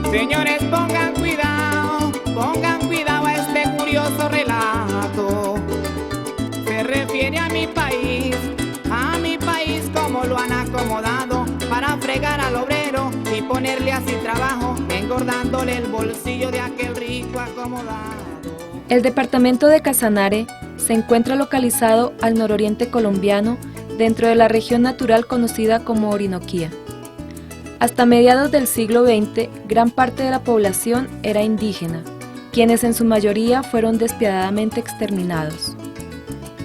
Señores, pongan cuidado a este curioso relato. Se refiere a mi país como lo han acomodado para fregar al obrero y ponerle así trabajo, engordándole el bolsillo de aquel rico acomodado. El departamento de Casanare se encuentra localizado al nororiente colombiano, dentro de la región natural conocida como Orinoquía. Hasta mediados del siglo XX, gran parte de la población era indígena, quienes en su mayoría fueron despiadadamente exterminados.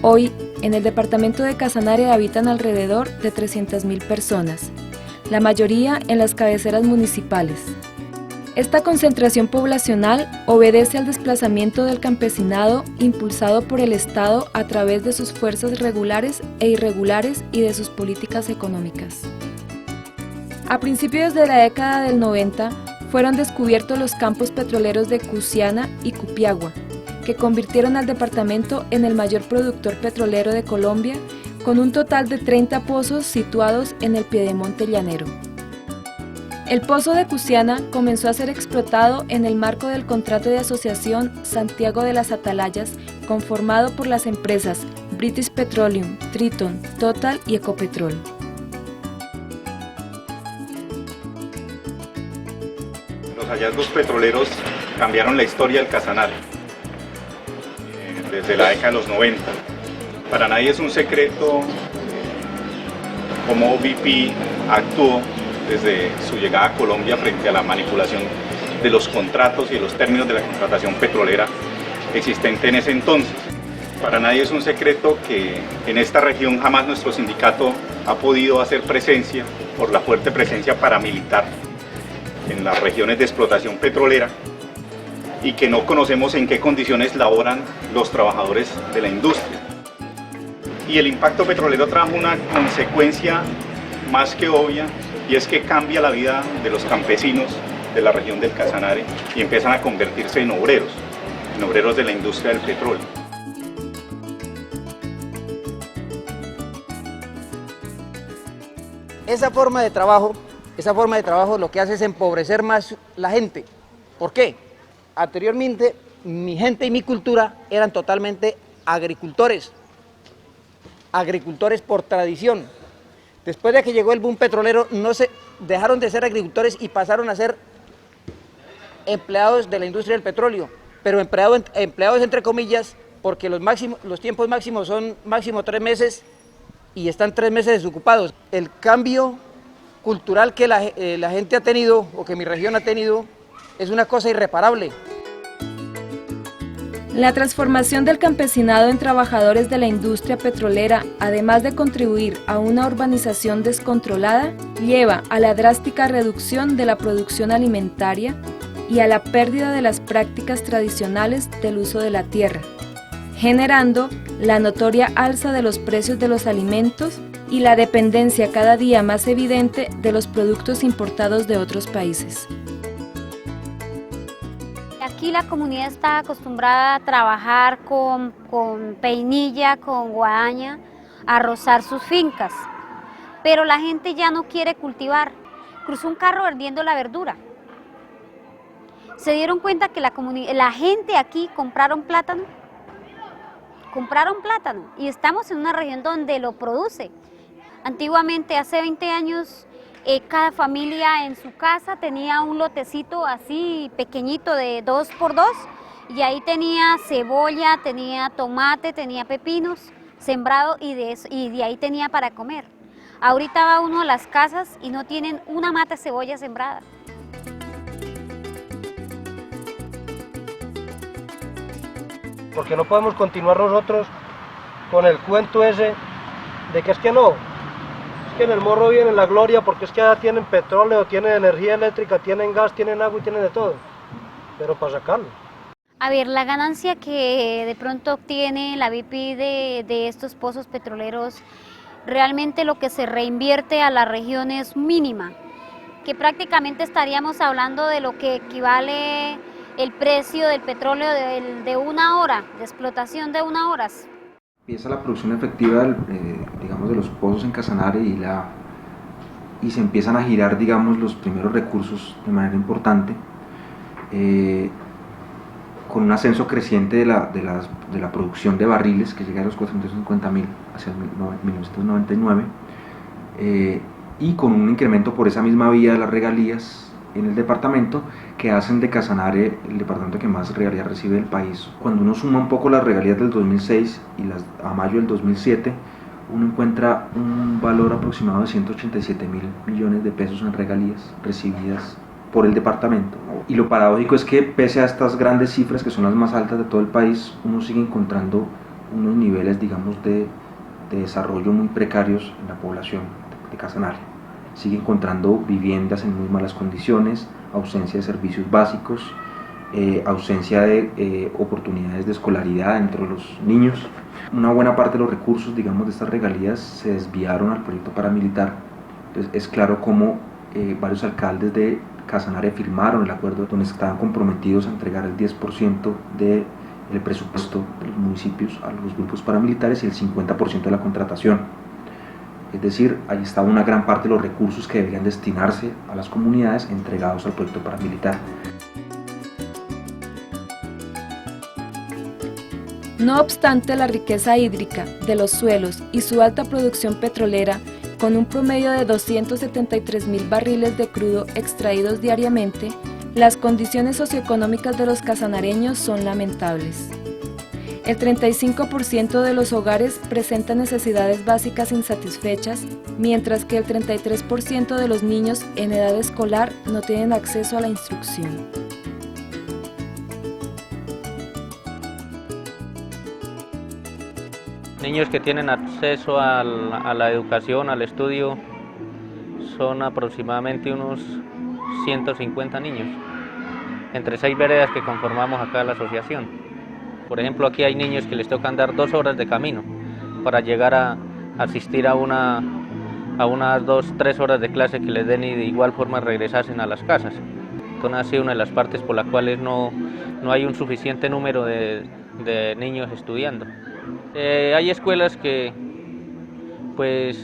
Hoy, en el departamento de Casanare habitan alrededor de 300.000 personas, la mayoría en las cabeceras municipales. Esta concentración poblacional obedece al desplazamiento del campesinado impulsado por el Estado a través de sus fuerzas regulares e irregulares y de sus políticas económicas. A principios de la década del 90 fueron descubiertos los campos petroleros de Cusiana y Cupiagua, que convirtieron al departamento en el mayor productor petrolero de Colombia, con un total de 30 pozos situados en el piedemonte llanero. El pozo de Cusiana comenzó a ser explotado en el marco del contrato de asociación Santiago de las Atalayas, conformado por las empresas British Petroleum, Triton, Total y Ecopetrol. Los hallazgos petroleros cambiaron la historia del Casanare desde la década de los 90. Para nadie es un secreto cómo BP actuó desde su llegada a Colombia frente a la manipulación de los contratos y de los términos de la contratación petrolera existente en ese entonces. Para nadie es un secreto que en esta región jamás nuestro sindicato ha podido hacer presencia por la fuerte presencia paramilitar en las regiones de explotación petrolera y que no conocemos en qué condiciones laboran los trabajadores de la industria. Y el impacto petrolero trajo una consecuencia más que obvia, y es que cambia la vida de los campesinos de la región del Casanare y empiezan a convertirse en obreros de la industria del petróleo. Esa forma de trabajo lo que hace es empobrecer más la gente. ¿Por qué? Anteriormente mi gente y mi cultura eran totalmente agricultores por tradición. Después de que llegó el boom petrolero, dejaron de ser agricultores y pasaron a ser empleados de la industria del petróleo, pero empleados entre comillas, porque los tiempos máximos son máximo 3 meses y están 3 meses desocupados. El cambio cultural que la gente ha tenido, o que mi región ha tenido, es una cosa irreparable. La transformación del campesinado en trabajadores de la industria petrolera, además de contribuir a una urbanización descontrolada, lleva a la drástica reducción de la producción alimentaria y a la pérdida de las prácticas tradicionales del uso de la tierra, generando la notoria alza de los precios de los alimentos y la dependencia cada día más evidente de los productos importados de otros países. Aquí la comunidad está acostumbrada a trabajar con peinilla, con guadaña, a rozar sus fincas, pero la gente ya no quiere cultivar. Cruzó un carro vendiendo la verdura. Se dieron cuenta que la gente aquí compraron plátano y estamos en una región donde lo produce. Antiguamente, hace 20 años, cada familia en su casa tenía un lotecito así pequeñito de 2x2 y ahí tenía cebolla, tenía tomate, tenía pepinos sembrado y de ahí tenía para comer. Ahorita va uno a las casas y no tienen una mata de cebolla sembrada. Porque no podemos continuar nosotros con el cuento ese de que es que no. Es que en el morro viene la gloria porque es que ya tienen petróleo, tienen energía eléctrica, tienen gas, tienen agua y tienen de todo, pero para sacarlo. A ver, la ganancia que de pronto obtiene la BP de estos pozos petroleros realmente lo que se reinvierte a la región es mínima, que prácticamente estaríamos hablando de lo que equivale el precio del petróleo de una hora, de explotación de 1 hora. Empieza la producción efectiva digamos, de los pozos en Casanare y se empiezan a girar, digamos, los primeros recursos de manera importante, con un ascenso creciente de la producción de barriles, que llega a los 450.000 hacia 1999, y con un incremento por esa misma vía de las regalías en el departamento, que hacen de Casanare el departamento que más regalías recibe del país. Cuando uno suma un poco las regalías del 2006 y las a mayo del 2007, uno encuentra un valor aproximado de 187.000 millones de pesos en regalías recibidas por el departamento. Y lo paradójico es que, pese a estas grandes cifras, que son las más altas de todo el país, uno sigue encontrando unos niveles, digamos, de desarrollo muy precarios en la población de Casanare. Sigue encontrando viviendas en muy malas condiciones, ausencia de servicios básicos, ausencia de oportunidades de escolaridad entre los niños. Una buena parte de los recursos, digamos, de estas regalías se desviaron al proyecto paramilitar. Entonces es claro cómo varios alcaldes de Casanare firmaron el acuerdo donde estaban comprometidos a entregar el 10% del presupuesto de los municipios a los grupos paramilitares y el 50% de la contratación. Es decir, ahí estaba una gran parte de los recursos que deberían destinarse a las comunidades entregados al proyecto paramilitar. No obstante, la riqueza hídrica de los suelos y su alta producción petrolera, con un promedio de 273.000 barriles de crudo extraídos diariamente, las condiciones socioeconómicas de los casanareños son lamentables. El 35% de los hogares presenta necesidades básicas insatisfechas, mientras que el 33% de los niños en edad escolar no tienen acceso a la instrucción. Niños que tienen acceso a la educación, al estudio, son aproximadamente unos 150 niños, entre 6 veredas que conformamos acá la asociación. Por ejemplo, aquí hay niños que les toca andar 2 horas de camino para llegar a asistir a unas 2-3 horas de clase que les den y de igual forma regresasen a las casas. Entonces ha sido una de las partes por las cuales no hay un suficiente número de niños estudiando. Hay escuelas que pues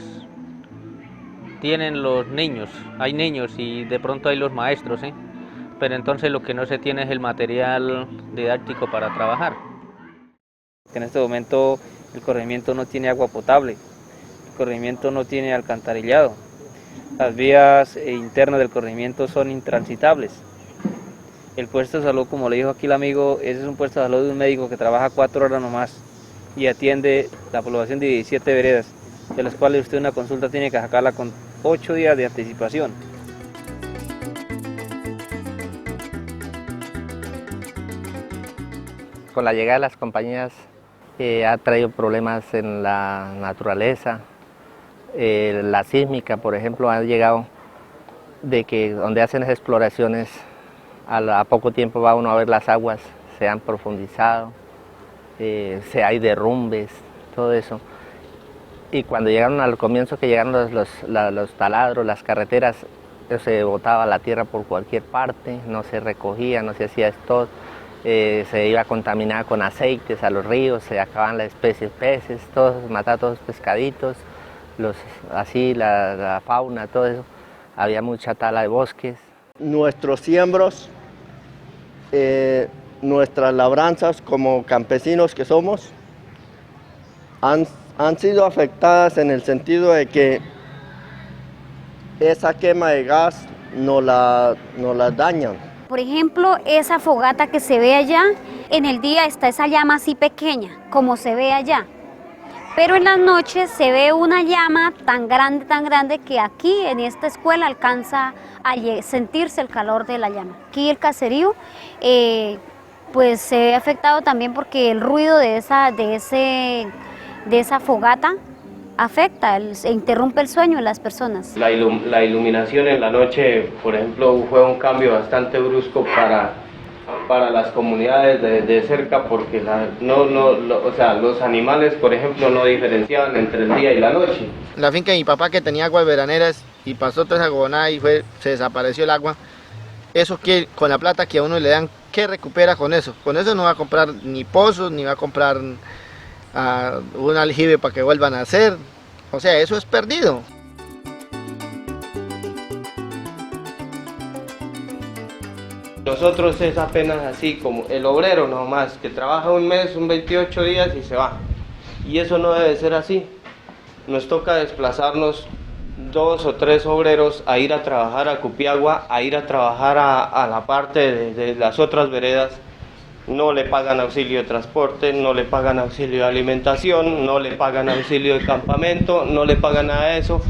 tienen los niños, hay niños y de pronto hay los maestros, pero entonces lo que no se tiene es el material didáctico para trabajar. En este momento el corregimiento no tiene agua potable, el corregimiento no tiene alcantarillado, las vías internas del corregimiento son intransitables. El puesto de salud, como le dijo aquí el amigo, ese es un puesto de salud de un médico que trabaja 4 horas nomás y atiende la población de 17 veredas, de las cuales usted una consulta tiene que sacarla con 8 días de anticipación. Con la llegada de las compañías ha traído problemas en la naturaleza, la sísmica, por ejemplo, ha llegado de que donde hacen las exploraciones a poco tiempo va uno a ver las aguas, se han profundizado, hay derrumbes, todo eso. Y cuando llegaron al comienzo, que llegaron los taladros, las carreteras, se botaba la tierra por cualquier parte, no se recogía, no se hacía esto. Se iba contaminada con aceites a los ríos, se acababan las especies peces, mataba todos los pescaditos, la fauna, todo eso. Había mucha tala de bosques. Nuestros siembros, nuestras labranzas como campesinos que somos, han sido afectadas en el sentido de que esa quema de gas nos la dañan. Por ejemplo, esa fogata que se ve allá, en el día está esa llama así pequeña, como se ve allá. Pero en las noches se ve una llama tan grande que aquí en esta escuela alcanza a sentirse el calor de la llama. Aquí el caserío pues se ve afectado también porque el ruido de esa fogata afecta, se interrumpe el sueño de las personas. La iluminación en la noche, por ejemplo, fue un cambio bastante brusco para las comunidades de cerca, porque los animales, por ejemplo, no diferenciaban entre el día y la noche. La finca de mi papá, que tenía aguas veraneras y pasó toda esa gobernada y se desapareció el agua, eso que con la plata que a uno le dan, ¿qué recupera con eso? Con eso no va a comprar ni pozos, ni va a comprar un aljibe para que vuelvan a hacer, o sea, eso es perdido. Nosotros es apenas así como el obrero nomás, que trabaja un mes, 28 días y se va. Y eso no debe ser así. Nos toca desplazarnos 2 o 3 obreros a ir a trabajar a Cupiagua, a ir a trabajar a la parte de las otras veredas. No le pagan auxilio de transporte, no le pagan auxilio de alimentación, no le pagan auxilio de campamento, no le pagan nada de eso.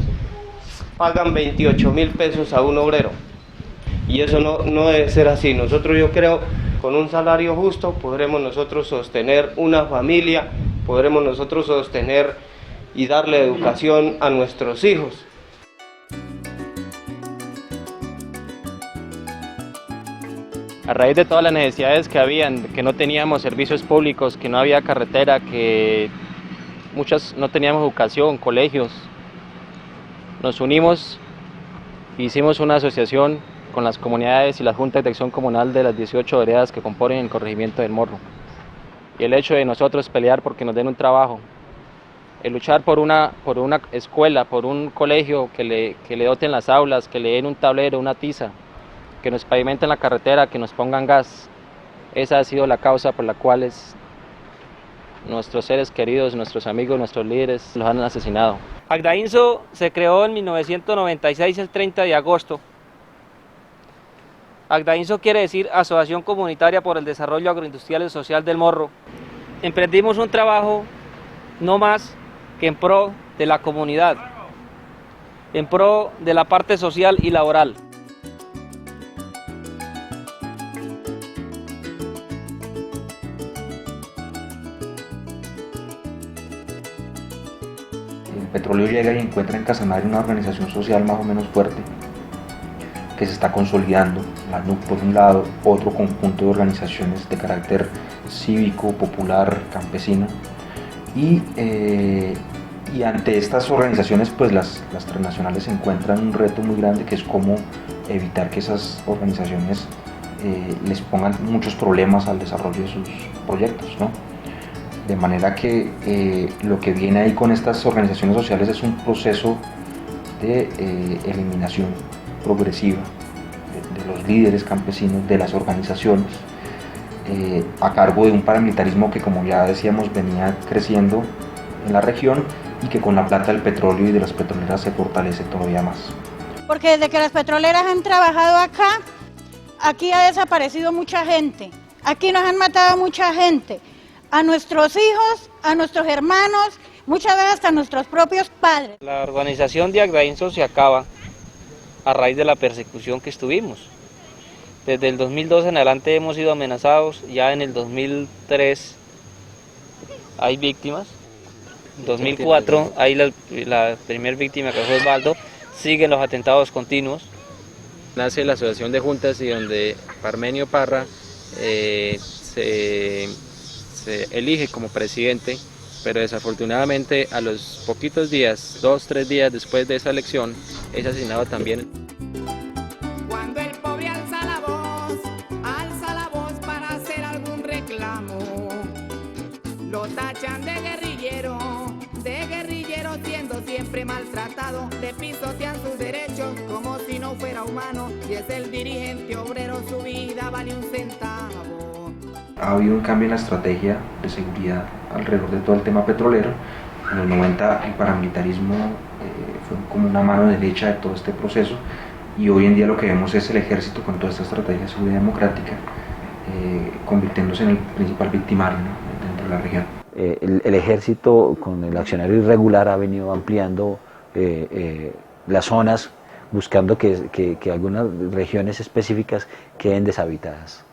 Pagan 28.000 pesos a un obrero. Y eso no debe ser así. Nosotros, yo creo, con un salario justo podremos nosotros sostener una familia, podremos nosotros sostener y darle educación a nuestros hijos. A raíz de todas las necesidades que habían, que no teníamos servicios públicos, que no había carretera, que muchas no teníamos educación, colegios, nos unimos, hicimos una asociación con las comunidades y las juntas de acción comunal de las 18 veredas que componen el corregimiento del Morro. Y el hecho de nosotros pelear porque nos den un trabajo, el luchar por una escuela, por un colegio que le doten las aulas, que le den un tablero, una tiza, que nos pavimenten la carretera, que nos pongan gas, esa ha sido la causa por la cual nuestros seres queridos, nuestros amigos, nuestros líderes los han asesinado. Agdainso se creó en 1996, el 30 de agosto. Agdainso quiere decir Asociación Comunitaria por el Desarrollo Agroindustrial y Social del Morro. Emprendimos un trabajo no más que en pro de la comunidad, en pro de la parte social y laboral. El petróleo llega y encuentra en Casanare una organización social más o menos fuerte, que se está consolidando, la NUC por un lado, otro conjunto de organizaciones de carácter cívico, popular, campesino, y ante estas organizaciones pues las transnacionales encuentran un reto muy grande, que es cómo evitar que esas organizaciones les pongan muchos problemas al desarrollo de sus proyectos, ¿no? De manera que lo que viene ahí con estas organizaciones sociales es un proceso de eliminación progresiva de los líderes campesinos, de las organizaciones, a cargo de un paramilitarismo que, como ya decíamos, venía creciendo en la región y que con la plata del petróleo y de las petroleras se fortalece todavía más. Porque desde que las petroleras han trabajado acá, aquí ha desaparecido mucha gente, aquí nos han matado mucha gente, a nuestros hijos, a nuestros hermanos, muchas veces hasta a nuestros propios padres. La organización de Agdainso se acaba a raíz de la persecución que estuvimos. Desde el 2002 en adelante hemos sido amenazados, ya en el 2003 hay víctimas, en 2004 hay la primera víctima, que fue Osvaldo, siguen los atentados continuos. Nace la Asociación de Juntas y donde Parmenio Parra se elige como presidente, pero desafortunadamente a los poquitos días, 2 o 3 días después de esa elección, es asesinado también. Cuando el pobre alza la voz para hacer algún reclamo, lo tachan de guerrillero siendo siempre maltratado, le pisotean sus derechos como si no fuera humano, y es el dirigente obrero, su vida vale un centavo. Ha habido un cambio en la estrategia de seguridad alrededor de todo el tema petrolero. En los 90 el paramilitarismo fue como una mano derecha de todo este proceso, y hoy en día lo que vemos es el ejército con toda esta estrategia de seguridad democrática convirtiéndose en el principal victimario, ¿no?, dentro de la región. El ejército con el accionario irregular ha venido ampliando las zonas, buscando que algunas regiones específicas queden deshabitadas.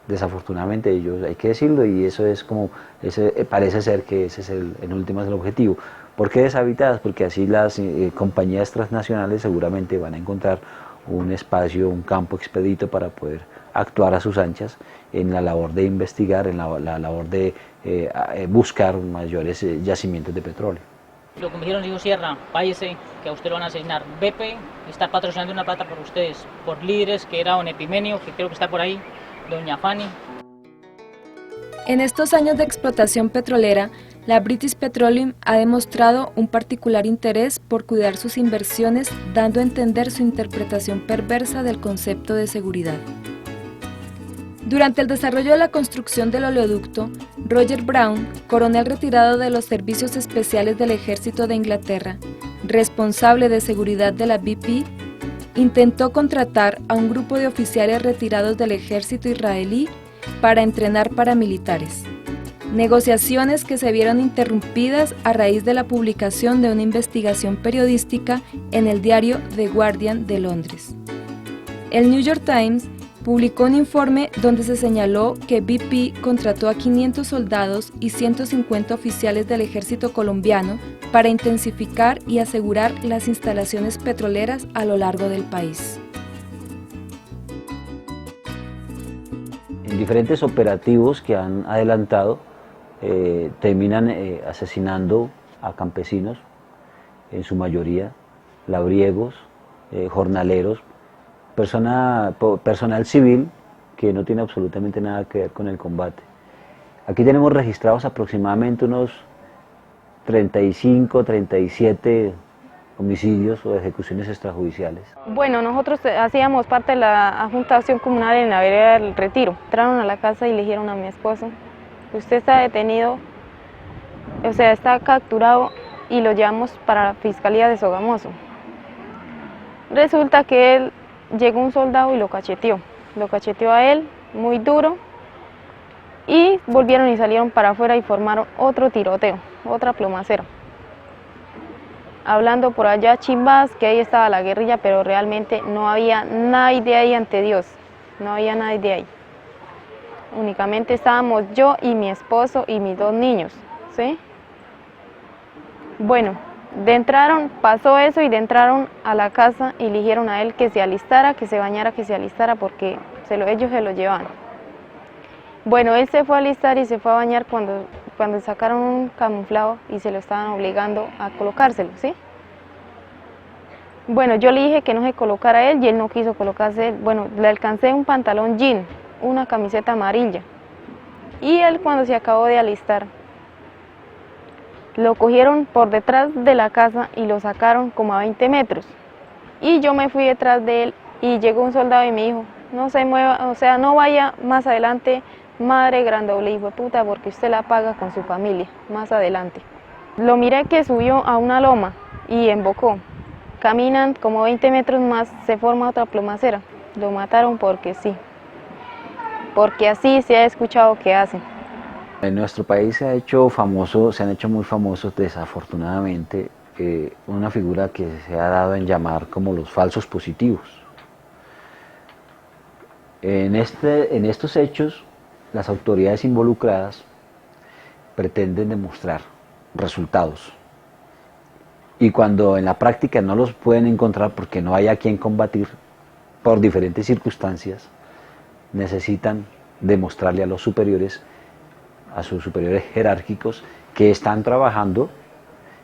Desafortunadamente ellos, hay que decirlo, y eso es como, parece ser que ese es en últimas el objetivo. ¿Por qué deshabitadas? Porque así las compañías transnacionales seguramente van a encontrar un espacio, un campo expedito para poder actuar a sus anchas en la labor de investigar, en la labor de buscar mayores yacimientos de petróleo. Lo que me dijeron, dijo Sierra, váyase, que a usted lo van a asesinar. BP está patrocinando una plata por ustedes, por líderes, que era don Epimenio, que creo que está por ahí, doña Fanny. En estos años de explotación petrolera, la British Petroleum ha demostrado un particular interés por cuidar sus inversiones, dando a entender su interpretación perversa del concepto de seguridad. Durante el desarrollo de la construcción del oleoducto, Roger Brown, coronel retirado de los servicios especiales del ejército de Inglaterra, responsable de seguridad de la BP, intentó contratar a un grupo de oficiales retirados del ejército israelí para entrenar paramilitares. Negociaciones que se vieron interrumpidas a raíz de la publicación de una investigación periodística en el diario The Guardian de Londres. El New York Times publicó un informe donde se señaló que BP contrató a 500 soldados y 150 oficiales del ejército colombiano para intensificar y asegurar las instalaciones petroleras a lo largo del país. En diferentes operativos que han adelantado, terminan asesinando a campesinos, en su mayoría, labriegos, jornaleros, personal civil que no tiene absolutamente nada que ver con el combate. Aquí tenemos registrados aproximadamente unos 35, 37 homicidios o ejecuciones extrajudiciales. Bueno, nosotros hacíamos parte de la Junta de Acción Comunal en la vereda del Retiro. Entraron a la casa y le dijeron a mi esposo: usted está detenido, o sea, está capturado y lo llevamos para la Fiscalía de Sogamoso. Resulta que llegó un soldado y lo cacheteó a él muy duro y volvieron y salieron para afuera y formaron otro tiroteo, otra plomacera. Hablando por allá chimbas, que ahí estaba la guerrilla, pero realmente no había nadie ahí ante Dios, no había nadie ahí. Únicamente estábamos yo y mi esposo y mis 2 niños, ¿sí? Bueno, pasó eso y entraron a la casa y le dijeron a él que se alistara, que se bañara, que se alistara porque ellos se lo llevaban. Bueno, él se fue a alistar y se fue a bañar cuando sacaron un camuflado y se lo estaban obligando a colocárselo, ¿sí? Bueno, yo le dije que no se colocara él y él no quiso colocarse él. Bueno, le alcancé un pantalón jean, una camiseta amarilla. Y él, cuando se acabó de alistar, lo cogieron por detrás de la casa y lo sacaron como a 20 metros. Y yo me fui detrás de él y llegó un soldado y me dijo: no se mueva, o sea, no vaya más adelante, madre grandoble, hijo de puta, porque usted la paga con su familia, más adelante. Lo miré que subió a una loma y embocó. Caminan como 20 metros más, se forma otra plomacera. Lo mataron porque sí, porque así se ha escuchado que hacen. En nuestro país se han hecho muy famosos desafortunadamente una figura que se ha dado en llamar como los falsos positivos. En estos hechos, las autoridades involucradas pretenden demostrar resultados. Y cuando en la práctica no los pueden encontrar porque no hay a quien combatir por diferentes circunstancias, necesitan demostrarle a los superiores, a sus superiores jerárquicos, que están trabajando,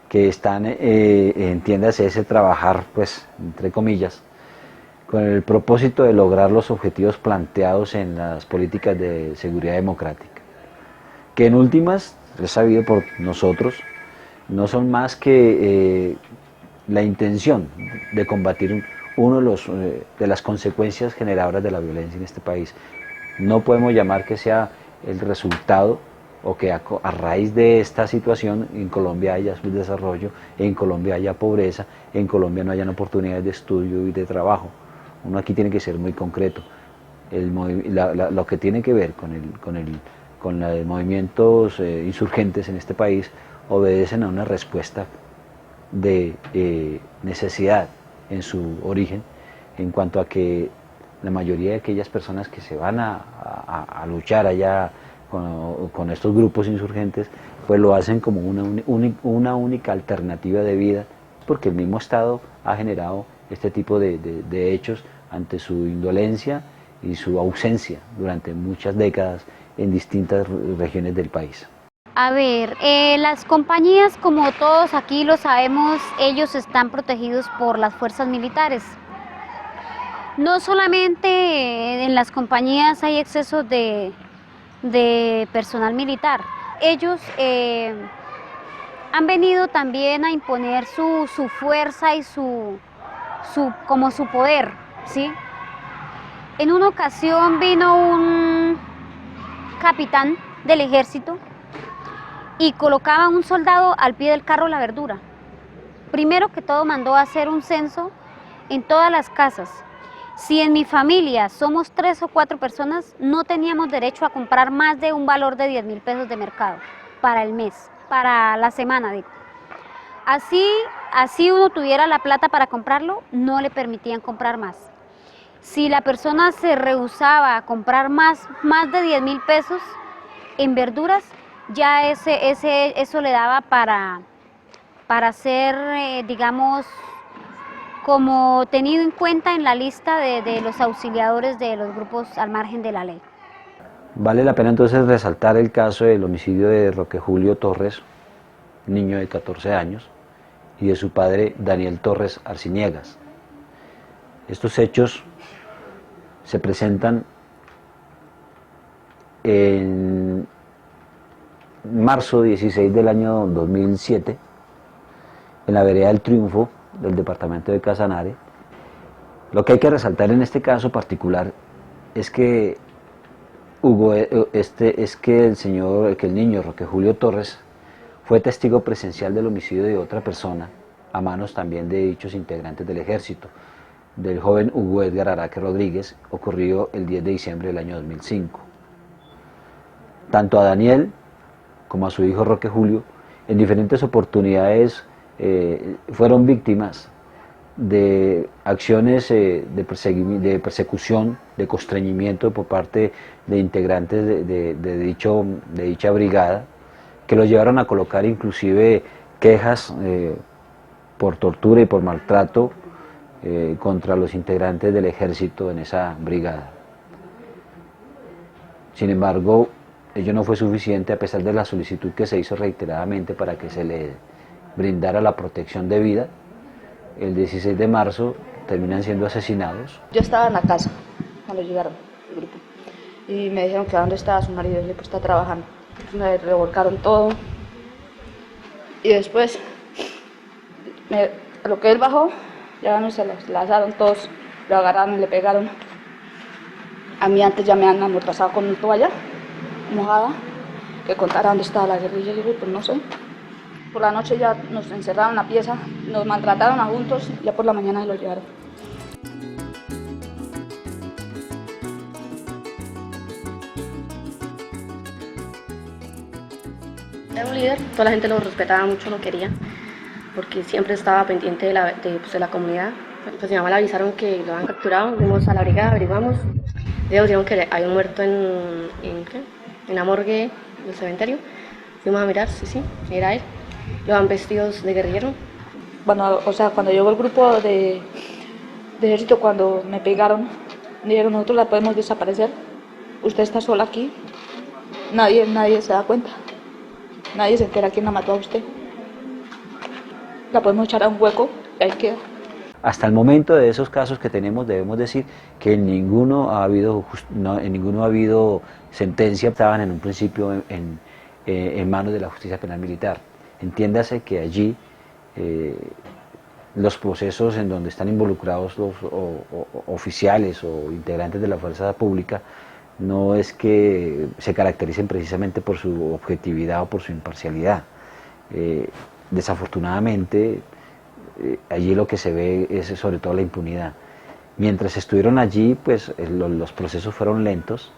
que están, entiéndase ese trabajar, pues, entre comillas, con el propósito de lograr los objetivos planteados en las políticas de seguridad democrática, que en últimas, es sabido por nosotros, no son más que la intención de combatir uno de las consecuencias generadoras de la violencia en este país. No podemos llamar que sea el resultado o que a raíz de esta situación en Colombia haya subdesarrollo, en Colombia haya pobreza, en Colombia no hayan oportunidades de estudio y de trabajo. Uno aquí tiene que ser muy concreto. Lo que tiene que ver con los movimientos insurgentes en este país obedecen a una respuesta de necesidad en su origen, en cuanto a que la mayoría de aquellas personas que se van a luchar allá con estos grupos insurgentes, pues lo hacen como una única alternativa de vida, porque el mismo Estado ha generado este tipo de hechos ante su indolencia y su ausencia durante muchas décadas en distintas regiones del país. A ver, las compañías, como todos aquí lo sabemos, ellos están protegidos por las fuerzas militares. No solamente en las compañías hay exceso de personal militar, ellos han venido también a imponer su fuerza y su poder, ¿sí? En una ocasión vino un capitán del ejército y colocaba un soldado al pie del carro La Verdura. Primero que todo mandó a hacer un censo en todas las casas. Si en mi familia somos 3 o 4 personas, no teníamos derecho a comprar más de un valor de 10.000 pesos de mercado para el mes, para la semana, digo. Así uno tuviera la plata para comprarlo, no le permitían comprar más. Si la persona se rehusaba a comprar más de 10.000 pesos en verduras, ya eso le daba para ser, digamos, como tenido en cuenta en la lista de los auxiliadores de los grupos al margen de la ley. Vale la pena entonces resaltar el caso del homicidio de Roque Julio Torres, niño de 14 años, y de su padre Daniel Torres Arciniegas. Estos hechos se presentan en marzo 16 del año 2007 en la vereda del Triunfo del departamento de Casanare. Lo que hay que resaltar en este caso particular es que el niño Roque Julio Torres fue testigo presencial del homicidio de otra persona a manos también de dichos integrantes del ejército, del joven Hugo Edgar Araque Rodríguez, ocurrido el 10 de diciembre del año 2005. Tanto a Daniel como a su hijo Roque Julio, en diferentes oportunidades fueron víctimas de acciones de persecución, de constreñimiento por parte de integrantes de dicha brigada, que los llevaron a colocar inclusive quejas por tortura y por maltrato contra los integrantes del ejército en esa brigada. Sin embargo, ello no fue suficiente a pesar de la solicitud que se hizo reiteradamente para que se le brindara la protección debida. El 16 de marzo terminan siendo asesinados. Yo estaba en la casa cuando llegaron el grupo y me dijeron que ¿dónde estaba su marido? Yo pues está trabajando. Me revolcaron todo y después a lo que él bajó, ya no se los lanzaron todos, lo agarraron y le pegaron. A mí antes ya me han amordazado con una toalla mojada, que contara dónde estaba la guerrilla. Yo pues no sé. Por la noche ya nos encerraron en la pieza, nos maltrataron a juntos, ya por la mañana se los llevaron. Era un líder, toda la gente lo respetaba mucho, lo quería, porque siempre estaba pendiente de la comunidad. Pues mi mamá le avisaron que lo habían capturado, fuimos a la brigada, averiguamos, ellos dijeron que había muerto en la morgue del cementerio. Fuimos a mirar, sí, era él. Llevan vestidos de guerrillero. Bueno, o sea, cuando llegó el grupo de ejército, cuando me pegaron, dijeron, nosotros la podemos desaparecer, usted está sola aquí, nadie se da cuenta, nadie se entera quién la mató a usted, la podemos echar a un hueco y ahí queda. Hasta el momento de esos casos que tenemos, debemos decir que en ninguno ha habido sentencia, estaban en un principio en manos de la justicia penal militar. Entiéndase que allí los procesos en donde están involucrados los oficiales o integrantes de la fuerza pública no es que se caractericen precisamente por su objetividad o por su imparcialidad. Desafortunadamente, allí lo que se ve es sobre todo la impunidad. Mientras estuvieron allí, pues los procesos fueron lentos,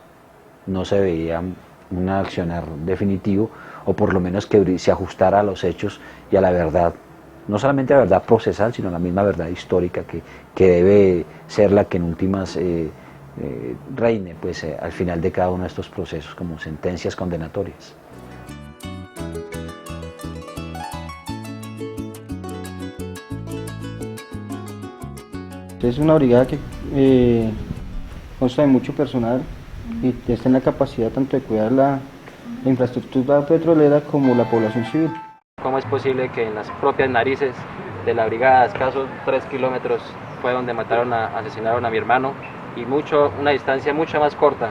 no se veía un accionar definitivo, o por lo menos que se ajustara a los hechos y a la verdad, no solamente a la verdad procesal, sino a la misma verdad histórica que debe ser la que en últimas reine pues, al final de cada uno de estos procesos como sentencias condenatorias. Es una brigada que consta de mucho personal y está en la capacidad tanto de cuidar la infraestructura petrolera como la población civil. ¿Cómo es posible que en las propias narices de la brigada, a escasos 3 kilómetros, fue donde asesinaron a mi hermano, y una distancia mucho más corta,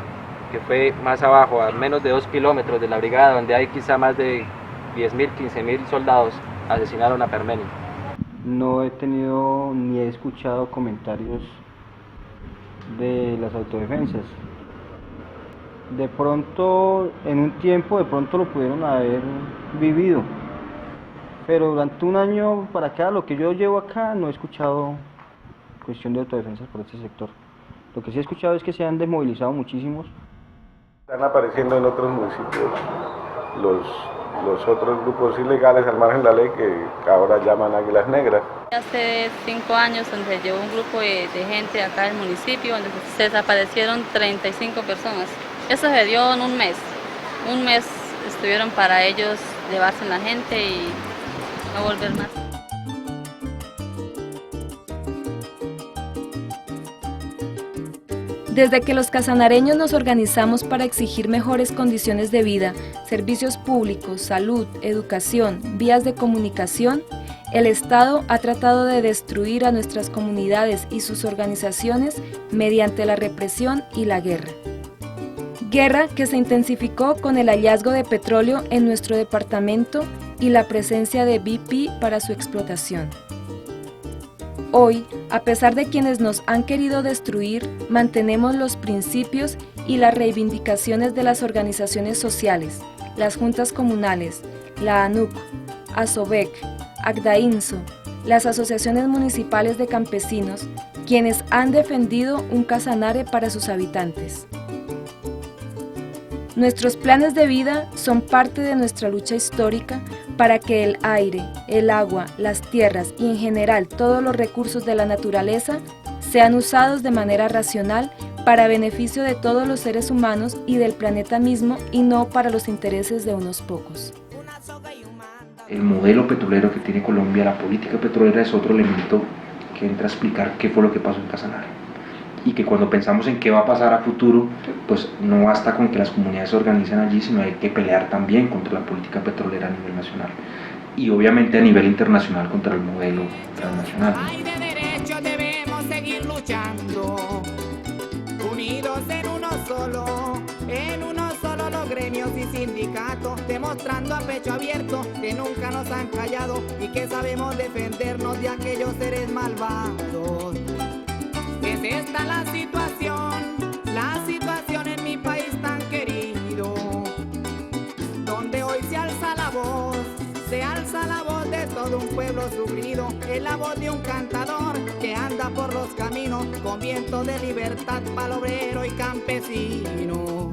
que fue más abajo, a menos de 2 kilómetros de la brigada, donde hay quizá más de 10.000, 15.000 soldados, asesinaron a Permenio? No he tenido ni he escuchado comentarios de las autodefensas. De pronto, en un tiempo, de pronto lo pudieron haber vivido, pero durante un año para acá, lo que yo llevo acá, no he escuchado cuestión de autodefensas por este sector. Lo que sí he escuchado es que se han desmovilizado muchísimos. Están apareciendo en otros municipios los otros grupos ilegales al margen de la ley que ahora llaman Águilas Negras. Hace 5 años donde llegó un grupo de gente acá del municipio donde se desaparecieron 35 personas. Eso se dio en un mes. Un mes estuvieron para ellos llevarse a la gente y no volver más. Desde que los casanareños nos organizamos para exigir mejores condiciones de vida, servicios públicos, salud, educación, vías de comunicación, el Estado ha tratado de destruir a nuestras comunidades y sus organizaciones mediante la represión y la guerra. Guerra que se intensificó con el hallazgo de petróleo en nuestro departamento y la presencia de BP para su explotación. Hoy, a pesar de quienes nos han querido destruir, mantenemos los principios y las reivindicaciones de las organizaciones sociales, las juntas comunales, la ANUC, ASOBEC, ACDAINSO, las asociaciones municipales de campesinos, quienes han defendido un Casanare para sus habitantes. Nuestros planes de vida son parte de nuestra lucha histórica para que el aire, el agua, las tierras y en general todos los recursos de la naturaleza sean usados de manera racional para beneficio de todos los seres humanos y del planeta mismo y no para los intereses de unos pocos. El modelo petrolero que tiene Colombia, la política petrolera, es otro elemento que entra a explicar qué fue lo que pasó en Casanare. Y que cuando pensamos en qué va a pasar a futuro, pues no basta con que las comunidades se organicen allí, sino hay que pelear también contra la política petrolera a nivel nacional y obviamente a nivel internacional contra el modelo transnacional. Hay de derecho, debemos seguir luchando, unidos en uno solo los gremios y sindicatos, demostrando a pecho abierto que nunca nos han callado y que sabemos defendernos de aquellos seres malvados. Es esta la situación en mi país tan querido, donde hoy se alza la voz de todo un pueblo sufrido, es la voz de un cantador que anda por los caminos con viento de libertad para el obrero y campesino.